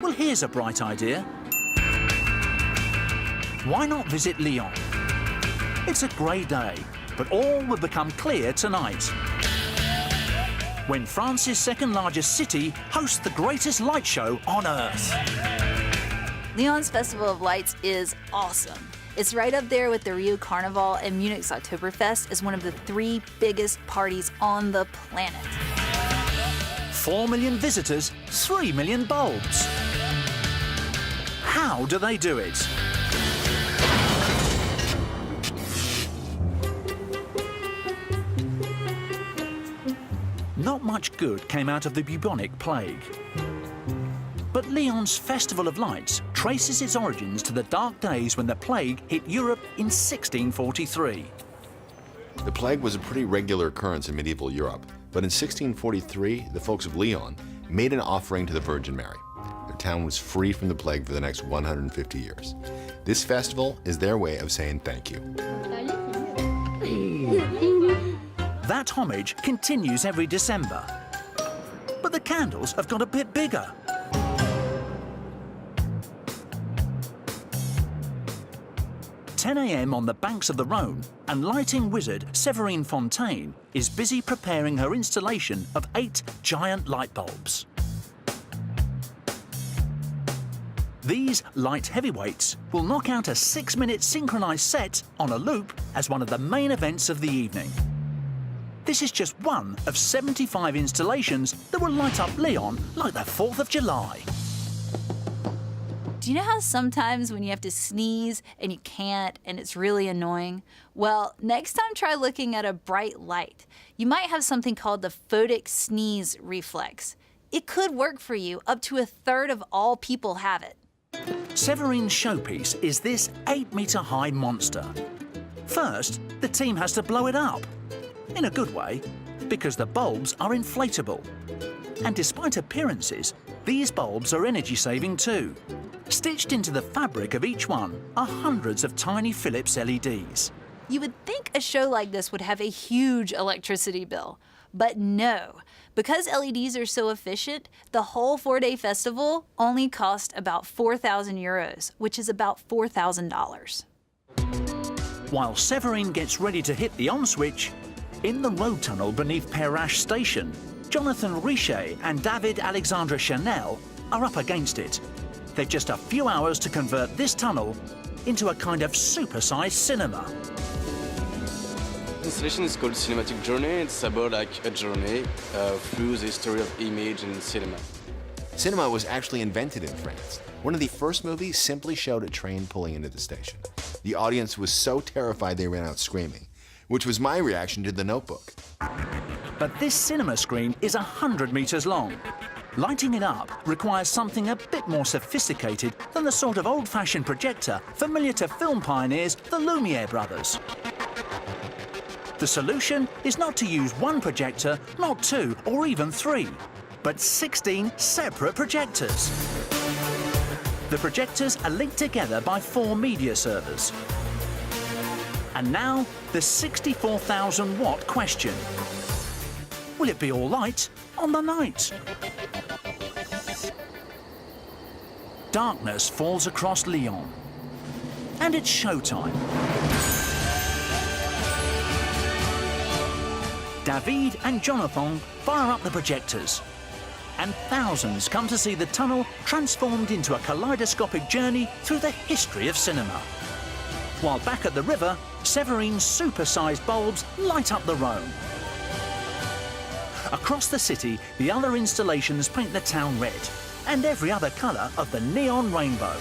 Well, here's a bright idea. Why not visit Lyon? It's a grey day, but all will become clear tonight, when France's second largest city hosts the greatest light show on Earth. Lyon's Festival of Lights is awesome. It's right up there with the Rio Carnival and Munich's Oktoberfest as one of the 3 biggest parties on the planet. 4 million visitors, 3 million bulbs. How do they do it? Not much good came out of the bubonic plague. But Lyon's Festival of Lights traces its origins to the dark days when the plague hit Europe in 1643. The plague was a pretty regular occurrence in medieval Europe, but in 1643, the folks of Lyon made an offering to the Virgin Mary. Their town was free from the plague for the next 150 years. This festival is their way of saying thank you. That homage continues every December. But the candles have got a bit bigger. "10 a.m. on the banks of the Rhone, and lighting wizard Séverine Fontaine is busy preparing her installation of 8 giant light bulbs. These light heavyweights will knock out a 6-minute synchronized set on a loop as one of the main events of the evening. This is just one of 75 installations that will light up Lyon like the 4th of July. Do you know how sometimes when you have to sneeze and you can't and it's really annoying? Well, next time try looking at a bright light. You might have something called the photic sneeze reflex. It could work for you. Up to 1/3 of all people have it. Séverine's showpiece is this 8-metre-high monster. First, the team has to blow it up. In a good way, because the bulbs are inflatable. And despite appearances, these bulbs are energy-saving too. Stitched into the fabric of each one are hundreds of tiny Philips LEDs. You would think a show like this would have a huge electricity bill, but no. Because LEDs are so efficient, the whole 4-day festival only cost about 4,000 euros, which is about $4,000. While Séverine gets ready to hit the on switch, in the road tunnel beneath Perrache station, Jonathan Richet and David Alexandre Chanel are up against it. They've just a few hours to convert this tunnel into a kind of super-sized cinema. The installation is called Cinematic Journey. It's about like a journey through the history of image and cinema. Cinema was actually invented in France. One of the first movies simply showed a train pulling into the station. The audience was so terrified they ran out screaming, which was my reaction to The Notebook. But this cinema screen is 100 metres long. Lighting it up requires something a bit more sophisticated than the sort of old-fashioned projector familiar to film pioneers, the Lumiere brothers. The solution is not to use one projector, not 2 or even 3, but 16 separate projectors. The projectors are linked together by 4 media servers. And now, the 64,000-watt question. Will it be all light on the night? Darkness falls across Lyon. And it's showtime. David and Jonathan fire up the projectors. And thousands come to see the tunnel transformed into a kaleidoscopic journey through the history of cinema. While back at the river, Séverine's super-sized bulbs light up the Rhone. Across the city, the other installations paint the town red, and every other colour of the neon rainbow.